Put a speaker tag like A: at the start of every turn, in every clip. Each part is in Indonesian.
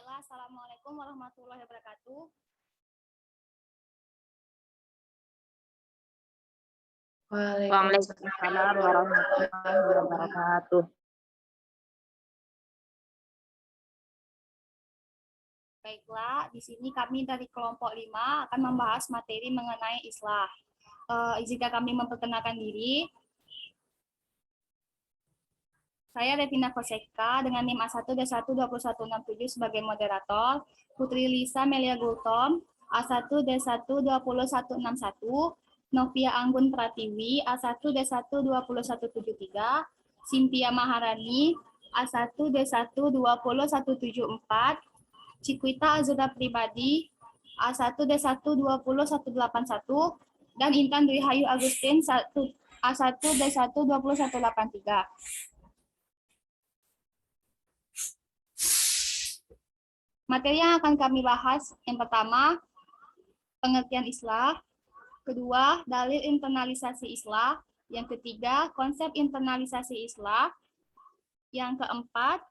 A: Baiklah, Assalamualaikum warahmatullahi wabarakatuh.
B: Waalaikumsalam warahmatullahi wabarakatuh.
A: Baiklah, di sini kami dari kelompok 5 akan membahas materi mengenai islah. Izinkan kami memperkenalkan diri. Saya Revina Koseka dengan NIM A1D12167 sebagai moderator, Putri Lisa Melia Gultom A1D12161, Novia Anggun Pratiwi A1D12173, Cynthia Maharani A1D12174, Cikwita Azuda Pribadi A1D12181, dan Intan Dwi Hayu Agustin A1D12183. Materi yang akan kami bahas, yang pertama, pengertian islah, kedua, dalil internalisasi islah, yang ketiga, konsep internalisasi islah, yang keempat,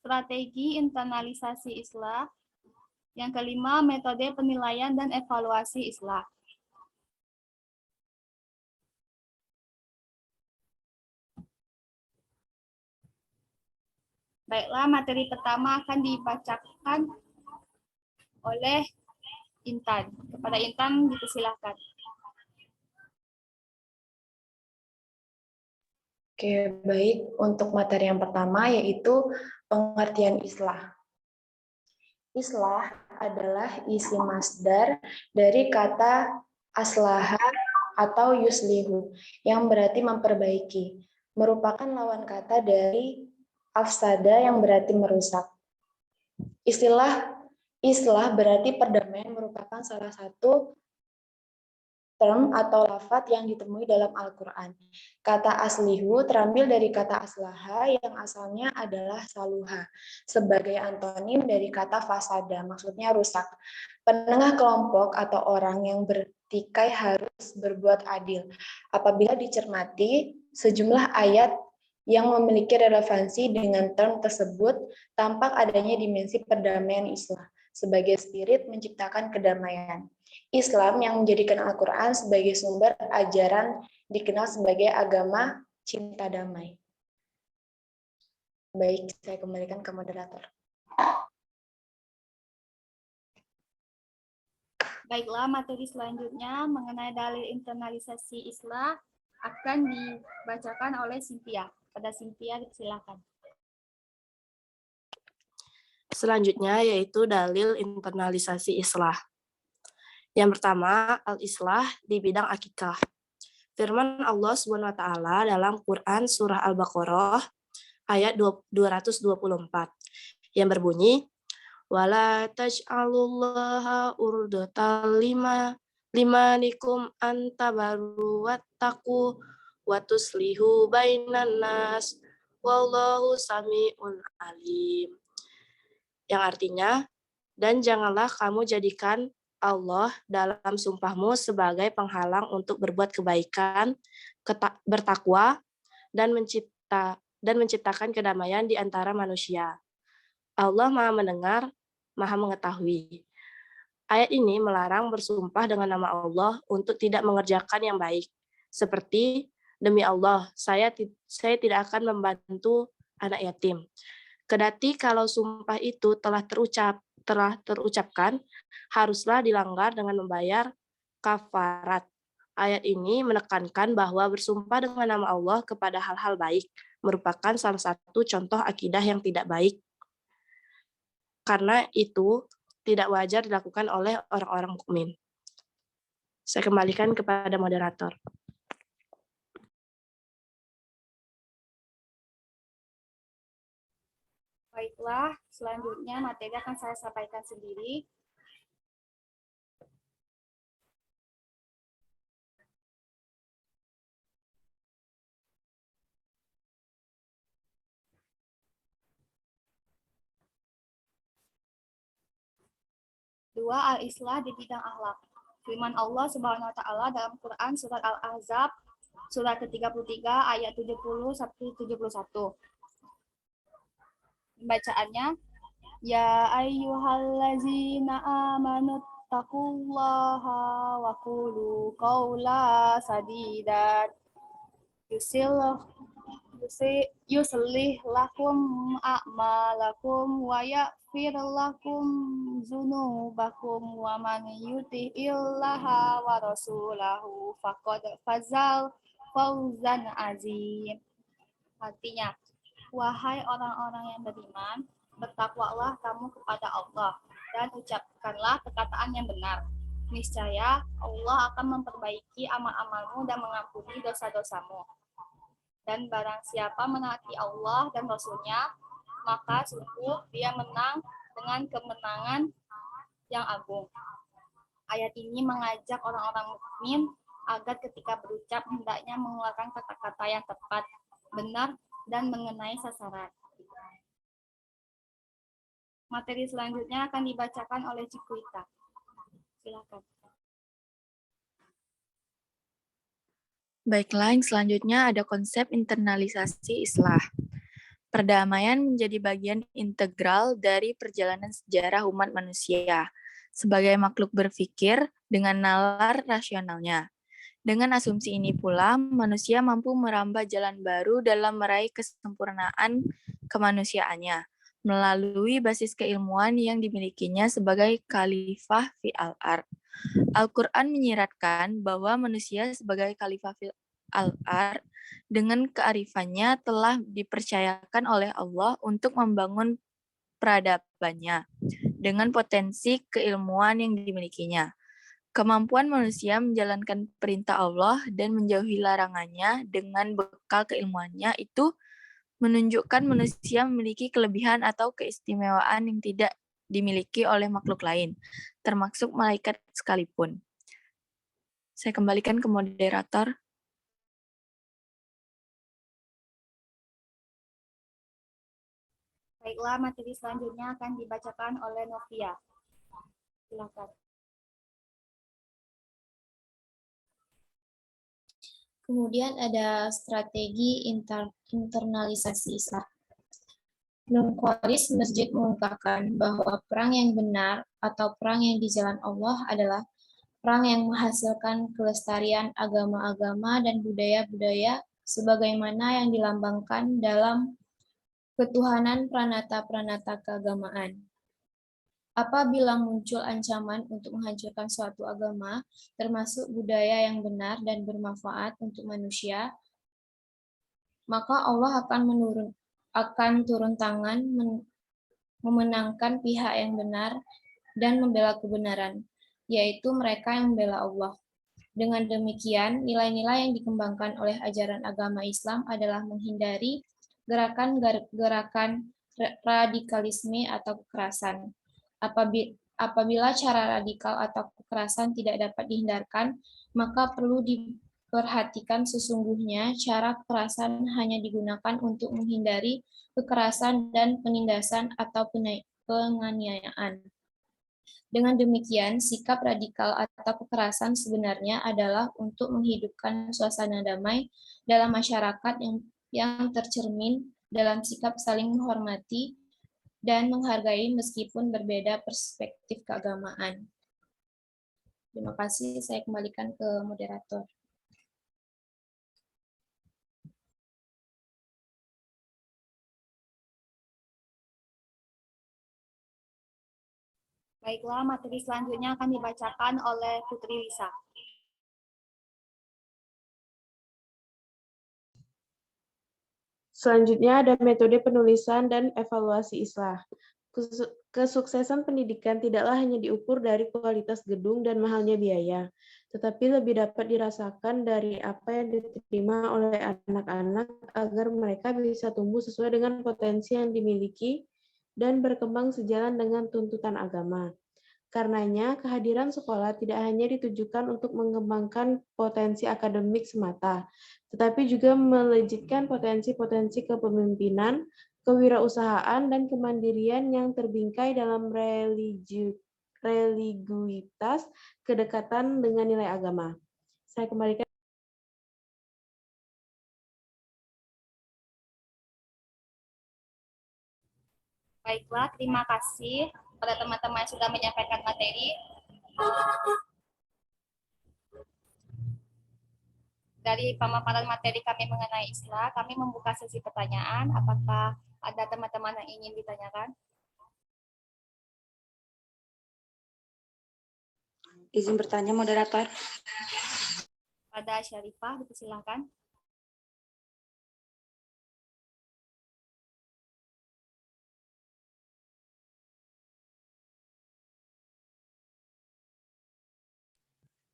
A: strategi internalisasi islah, yang kelima, metode penilaian dan evaluasi islah. Baiklah, materi pertama akan dibacakan oleh Intan. Kepada Intan dipersilahkan.
C: Oke, baik. Untuk materi yang pertama yaitu pengertian islah. Islah adalah isi masdar dari kata aslaha atau yuslihu yang berarti memperbaiki, merupakan lawan kata dari afsada yang berarti merusak. Istilah islah berarti perdamaian merupakan salah satu term atau lafadz yang ditemui dalam Al-Quran. Kata aslihu terambil dari kata aslaha yang asalnya adalah saluha, sebagai antonim dari kata fasada, maksudnya rusak. Penengah kelompok atau orang yang bertikai harus berbuat adil. Apabila dicermati, sejumlah ayat yang memiliki relevansi dengan term tersebut, tampak adanya dimensi perdamaian islah, sebagai spirit menciptakan kedamaian. Islam yang menjadikan Al-Quran sebagai sumber ajaran dikenal sebagai agama cinta damai. Baik, saya kembalikan ke moderator.
A: Baiklah, materi selanjutnya mengenai dalil internalisasi islah akan dibacakan oleh Cynthia. Pada Cynthia, silakan.
B: Selanjutnya yaitu dalil internalisasi islah. Yang pertama, al-islah di bidang akikah. Firman Allah SWT dalam Quran Surah Al-Baqarah ayat 224 yang berbunyi, wala taj'alullaha urdatan limanikum antabaru wattaqu watuslihu bainan nas wallahu sami'un alim. Yang artinya, dan janganlah kamu jadikan Allah dalam sumpahmu sebagai penghalang untuk berbuat kebaikan, bertakwa, dan menciptakan kedamaian di antara manusia. Allah Maha Mendengar, Maha Mengetahui. Ayat ini melarang bersumpah dengan nama Allah untuk tidak mengerjakan yang baik. Seperti, demi Allah, saya tidak akan membantu anak yatim. Kedati kalau sumpah itu telah terucapkan, haruslah dilanggar dengan membayar kafarat. Ayat ini menekankan bahwa bersumpah dengan nama Allah kepada hal-hal baik merupakan salah satu contoh akidah yang tidak baik. Karena itu tidak wajar dilakukan oleh orang-orang mukmin. Saya kembalikan kepada moderator.
A: Baiklah, selanjutnya materi akan saya sampaikan sendiri. Dua, al-islah di bidang akhlak. Firman Allah Subhanahu wa taala dalam Quran surat Al-Ahzab surat ke-33 ayat 70 sampai 71. Bacaannya, Ya ayyuhallazina amanu taqullaha wa qulu qawla sadida yuslih lakum a'malakum wa yaghfir lakum dzunubakum wa man yuti illaha wa rasulahu faqad fazal fawzan azim. Artinya, wahai orang-orang yang beriman, bertakwalah kamu kepada Allah dan ucapkanlah perkataan yang benar. Niscaya Allah akan memperbaiki amal-amalmu dan mengampuni dosa-dosamu. Dan barang siapa menaati Allah dan Rasul-Nya, maka sungguh dia menang dengan kemenangan yang agung. Ayat ini mengajak orang-orang mukmin agar ketika berucap hendaknya mengeluarkan kata-kata yang tepat, benar, dan mengenai sasaran. Materi selanjutnya akan dibacakan oleh Cikuita. Silakan.
D: Baiklah, yang selanjutnya ada konsep internalisasi islah. Perdamaian menjadi bagian integral dari perjalanan sejarah umat manusia sebagai makhluk berpikir dengan nalar rasionalnya. Dengan asumsi ini pula, manusia mampu merambah jalan baru dalam meraih kesempurnaan kemanusiaannya melalui basis keilmuan yang dimilikinya sebagai khalifah fi al-ard. Al-Quran menyiratkan bahwa manusia sebagai khalifah fil al-ard dengan kearifannya telah dipercayakan oleh Allah untuk membangun peradabannya dengan potensi keilmuan yang dimilikinya. Kemampuan manusia menjalankan perintah Allah dan menjauhi larangannya dengan bekal keilmuannya itu menunjukkan manusia memiliki kelebihan atau keistimewaan yang tidak dimiliki oleh makhluk lain, termasuk malaikat sekalipun. Saya kembalikan ke moderator.
A: Baiklah, materi selanjutnya akan dibacakan oleh Novia. Silakan.
C: Kemudian ada strategi internalisasi Islam. Nungkoris Masjid mengungkapkan bahwa perang yang benar atau perang yang di jalan Allah adalah perang yang menghasilkan kelestarian agama-agama dan budaya-budaya sebagaimana yang dilambangkan dalam ketuhanan pranata-pranata keagamaan. Apabila muncul ancaman untuk menghancurkan suatu agama, termasuk budaya yang benar dan bermanfaat untuk manusia, maka Allah akan turun tangan memenangkan pihak yang benar dan membela kebenaran, yaitu mereka yang membela Allah. Dengan demikian, nilai-nilai yang dikembangkan oleh ajaran agama Islam adalah menghindari gerakan-gerakan radikalisme atau kekerasan. Apabila cara radikal atau kekerasan tidak dapat dihindarkan, maka perlu diperhatikan sesungguhnya cara kekerasan hanya digunakan untuk menghindari kekerasan dan penindasan atau penganiayaan. Dengan demikian, sikap radikal atau kekerasan sebenarnya adalah untuk menghidupkan suasana damai dalam masyarakat yang tercermin dalam sikap saling menghormati dan menghargai meskipun berbeda perspektif keagamaan. Terima kasih, saya kembalikan ke moderator.
A: Baiklah, materi selanjutnya akan dibacakan oleh Putri Lisa.
B: Selanjutnya ada metode penulisan dan evaluasi islah. Kesuksesan pendidikan tidaklah hanya diukur dari kualitas gedung dan mahalnya biaya, tetapi lebih dapat dirasakan dari apa yang diterima oleh anak-anak agar mereka bisa tumbuh sesuai dengan potensi yang dimiliki dan berkembang sejalan dengan tuntutan agama. Karenanya, kehadiran sekolah tidak hanya ditujukan untuk mengembangkan potensi akademik semata, tetapi juga melejitkan potensi-potensi kepemimpinan, kewirausahaan, dan kemandirian yang terbingkai dalam religiusitas kedekatan dengan nilai agama. Saya kembalikan.
A: Baiklah, terima kasih pada teman-teman yang sudah menyampaikan materi. Dari pemaparan materi kami mengenai Islah, kami membuka sesi pertanyaan. Apakah ada teman-teman yang ingin ditanyakan?
E: Izin bertanya, moderator.
A: Pada Syarifah, dipersilakan.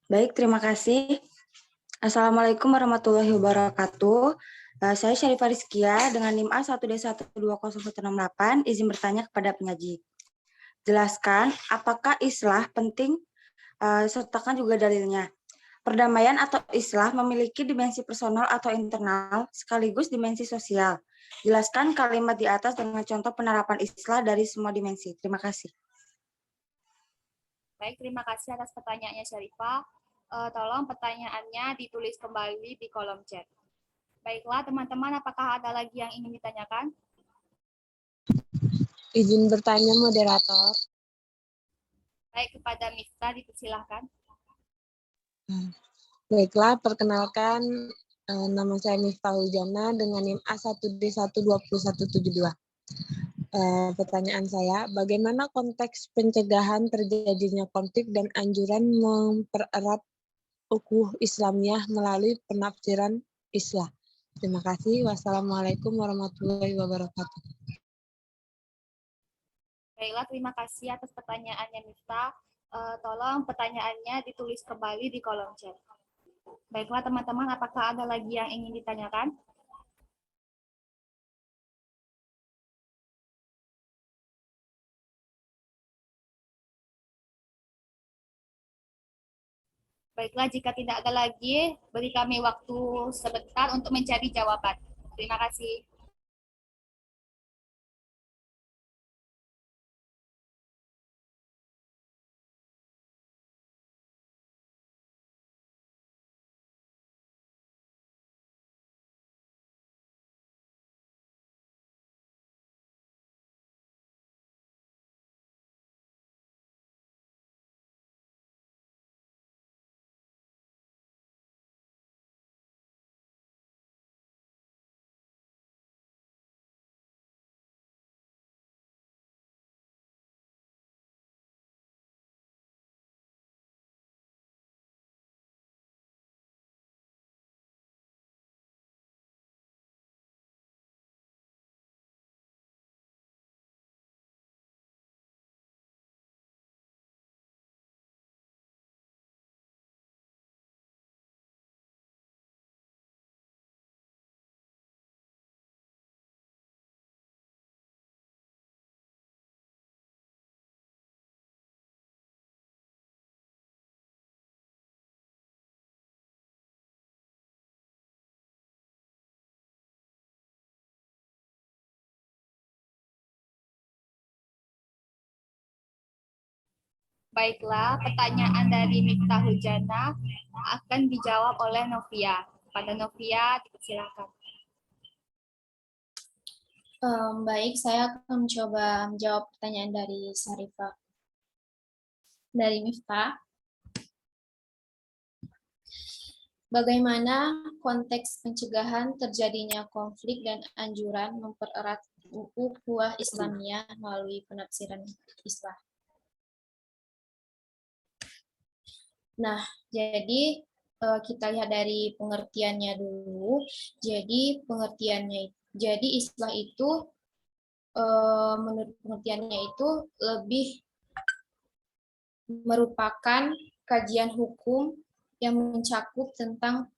E: Baik, terima kasih. Assalamualaikum warahmatullahi wabarakatuh. Saya Syarifah Rizkia dengan NIM A1D1201068. Izin bertanya kepada penyaji. Jelaskan apakah islah penting, sertakan juga dalilnya. Perdamaian atau islah memiliki dimensi personal atau internal sekaligus dimensi sosial. Jelaskan kalimat di atas dengan contoh penerapan islah dari semua dimensi. Terima kasih.
A: Baik, terima kasih atas pertanyaannya Syarifah. Tolong pertanyaannya ditulis kembali di kolom chat. Baiklah, teman-teman, apakah ada lagi yang ingin ditanyakan?
F: Izin bertanya, moderator.
A: Baik, kepada Miftah, dipersilahkan.
F: Baiklah, perkenalkan nama saya Miftah Hujana dengan NIM A1D12172. Pertanyaan saya, bagaimana konteks pencegahan terjadinya konflik dan anjuran mempererat ukhuwah Islamiyah melalui penafsiran Islah? Terima kasih. Wassalamualaikum warahmatullahi wabarakatuh.
A: Baiklah, terima kasih atas pertanyaannya Miftah. Tolong pertanyaannya ditulis kembali di kolom chat. Baiklah, teman-teman, apakah ada lagi yang ingin ditanyakan? Baiklah, jika tidak ada lagi, beri kami waktu sebentar untuk mencari jawaban. Terima kasih. Baiklah, pertanyaan dari Miftah Hujana akan dijawab oleh Novia. Pada Novia, dipersilakan.
C: Baik, saya akan mencoba menjawab pertanyaan dari Syarifah. Dari Miftah. Bagaimana konteks pencegahan terjadinya konflik dan anjuran mempererat ukhuwah Islamiyah melalui penafsiran Islah? Nah, jadi kita lihat dari pengertiannya dulu. Jadi Islah itu menurut pengertiannya itu lebih merupakan kajian hukum yang mencakup tentang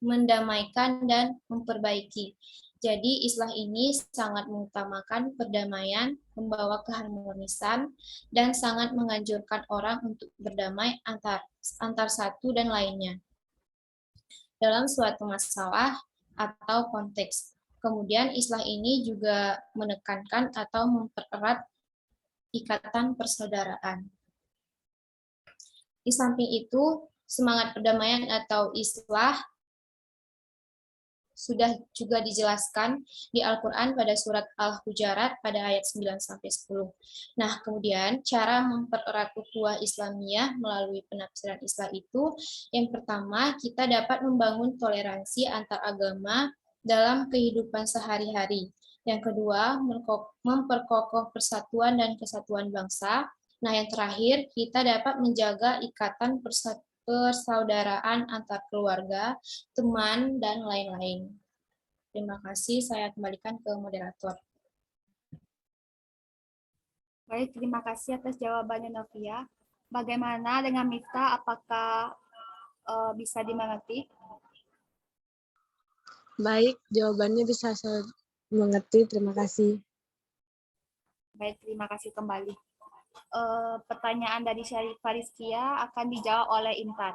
C: mendamaikan dan memperbaiki. Jadi islah ini sangat mengutamakan perdamaian, membawa keharmonisan, dan sangat menganjurkan orang untuk berdamai antar satu dan lainnya dalam suatu masalah atau konteks. Kemudian islah ini juga menekankan atau mempererat ikatan persaudaraan. Di samping itu, semangat perdamaian atau islah
G: sudah juga dijelaskan di Al-Quran pada surat Al-Hujarat pada ayat 9-10. Nah, kemudian cara mempererat ukhuwah Islamiyah melalui penafsiran Islam itu, yang pertama kita dapat membangun toleransi antar agama dalam kehidupan sehari-hari. Yang kedua, memperkokoh persatuan dan kesatuan bangsa. Nah, yang terakhir, kita dapat menjaga ikatan persaudaraan antar keluarga, teman, dan lain-lain. Terima kasih, saya kembalikan ke moderator.
A: Baik, terima kasih atas jawabannya Novia. Bagaimana dengan Miftah? Apakah bisa dimengerti?
F: Baik, jawabannya bisa saya mengerti. Terima kasih.
A: Baik, terima kasih kembali. Pertanyaan dari Syarifah Rizkia akan dijawab oleh Intan.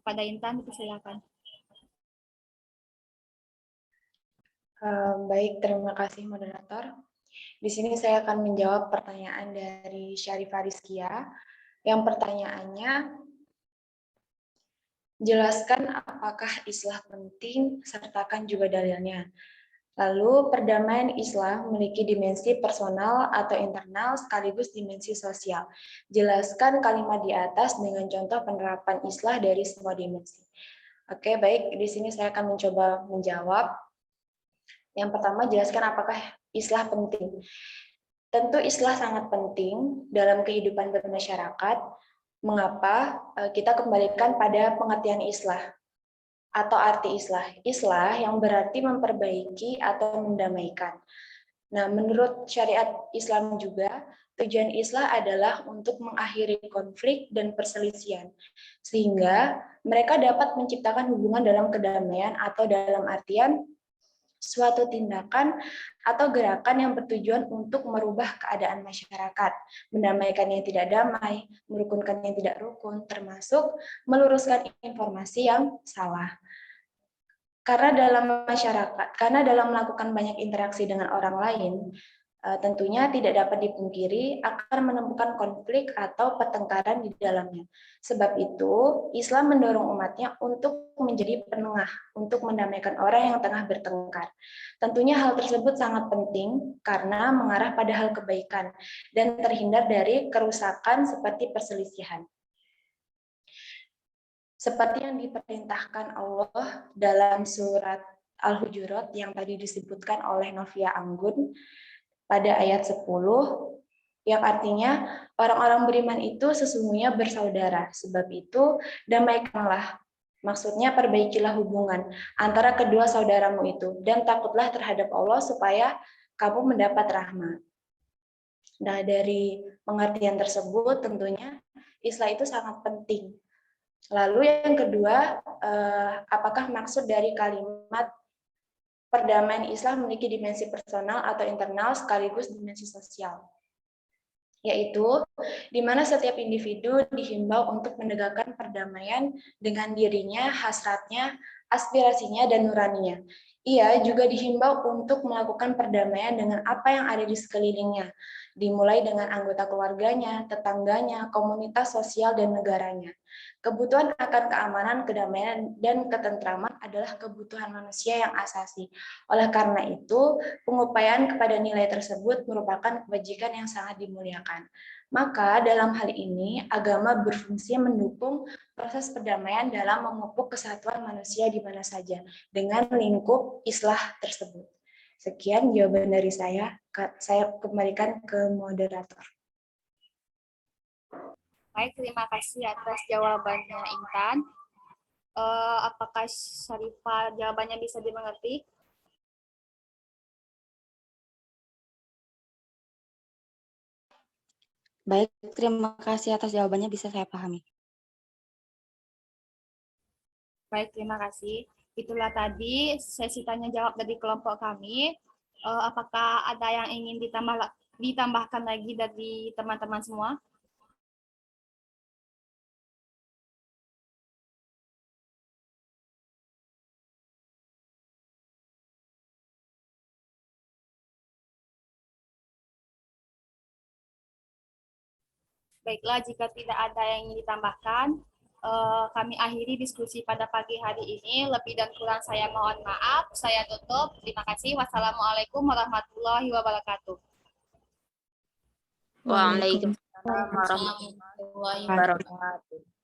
A: Pada Intan, silakan.
C: Baik, terima kasih moderator. Di sini saya akan menjawab pertanyaan dari Syarifah Rizkia. Yang pertanyaannya, jelaskan apakah islah penting, sertakan juga dalilnya. Lalu, perdamaian Islam memiliki dimensi personal atau internal sekaligus dimensi sosial. Jelaskan kalimat di atas dengan contoh penerapan islah dari semua dimensi. Oke, baik. Di sini saya akan mencoba menjawab. Yang pertama, jelaskan apakah islah penting. Tentu islah sangat penting dalam kehidupan bermasyarakat. Mengapa? Kita kembalikan pada pengertian islah atau arti islah. Islah yang berarti memperbaiki atau mendamaikan. Nah, menurut syariat Islam juga, tujuan islah adalah untuk mengakhiri konflik dan perselisihan, sehingga mereka dapat menciptakan hubungan dalam kedamaian atau dalam artian suatu tindakan atau gerakan yang bertujuan untuk merubah keadaan masyarakat, mendamaikan yang tidak damai, merukunkan yang tidak rukun, termasuk meluruskan informasi yang salah. Karena dalam melakukan banyak interaksi dengan orang lain, tentunya tidak dapat dipungkiri akan menemukan konflik atau pertengkaran di dalamnya. Sebab itu, Islam mendorong umatnya untuk menjadi penengah, untuk mendamaikan orang yang tengah bertengkar. Tentunya hal tersebut sangat penting karena mengarah pada hal kebaikan dan terhindar dari kerusakan seperti perselisihan. Seperti yang diperintahkan Allah dalam surat Al-Hujurat yang tadi disebutkan oleh Novia Anggun, pada ayat 10, yang artinya orang-orang beriman itu sesungguhnya bersaudara. Sebab itu, damaikanlah. Maksudnya perbaikilah hubungan antara kedua saudaramu itu. Dan takutlah terhadap Allah supaya kamu mendapat rahmat. Nah, dari pengertian tersebut tentunya islah itu sangat penting. Lalu yang kedua, apakah maksud dari kalimat perdamaian Islam memiliki dimensi personal atau internal sekaligus dimensi sosial, yaitu di mana setiap individu dihimbau untuk menegakkan perdamaian dengan dirinya, hasratnya, aspirasinya, dan nuraninya. Ia juga dihimbau untuk melakukan perdamaian dengan apa yang ada di sekelilingnya, dimulai dengan anggota keluarganya, tetangganya, komunitas sosial, dan negaranya. Kebutuhan akan keamanan, kedamaian, dan ketentraman adalah kebutuhan manusia yang asasi. Oleh karena itu, pengupayaan kepada nilai tersebut merupakan kebajikan yang sangat dimuliakan. Maka dalam hal ini, agama berfungsi mendukung proses perdamaian dalam memupuk kesatuan manusia di mana saja, dengan lingkup islah tersebut. Sekian jawaban dari saya kembalikan ke moderator.
A: Baik, terima kasih atas jawabannya Intan. Apakah Syarifah jawabannya bisa dimengerti?
E: Baik, terima kasih atas jawabannya, bisa saya pahami.
A: Baik, terima kasih. Itulah tadi sesi tanya jawab dari kelompok kami. Apakah ada yang ingin ditambahkan lagi dari teman-teman semua? Baiklah, jika tidak ada yang ingin ditambahkan, kami akhiri diskusi pada pagi hari ini. Lebih dan kurang saya mohon maaf. Saya tutup. Terima kasih. Wassalamualaikum warahmatullahi wabarakatuh.
H: Waalaikumsalam warahmatullahi wabarakatuh.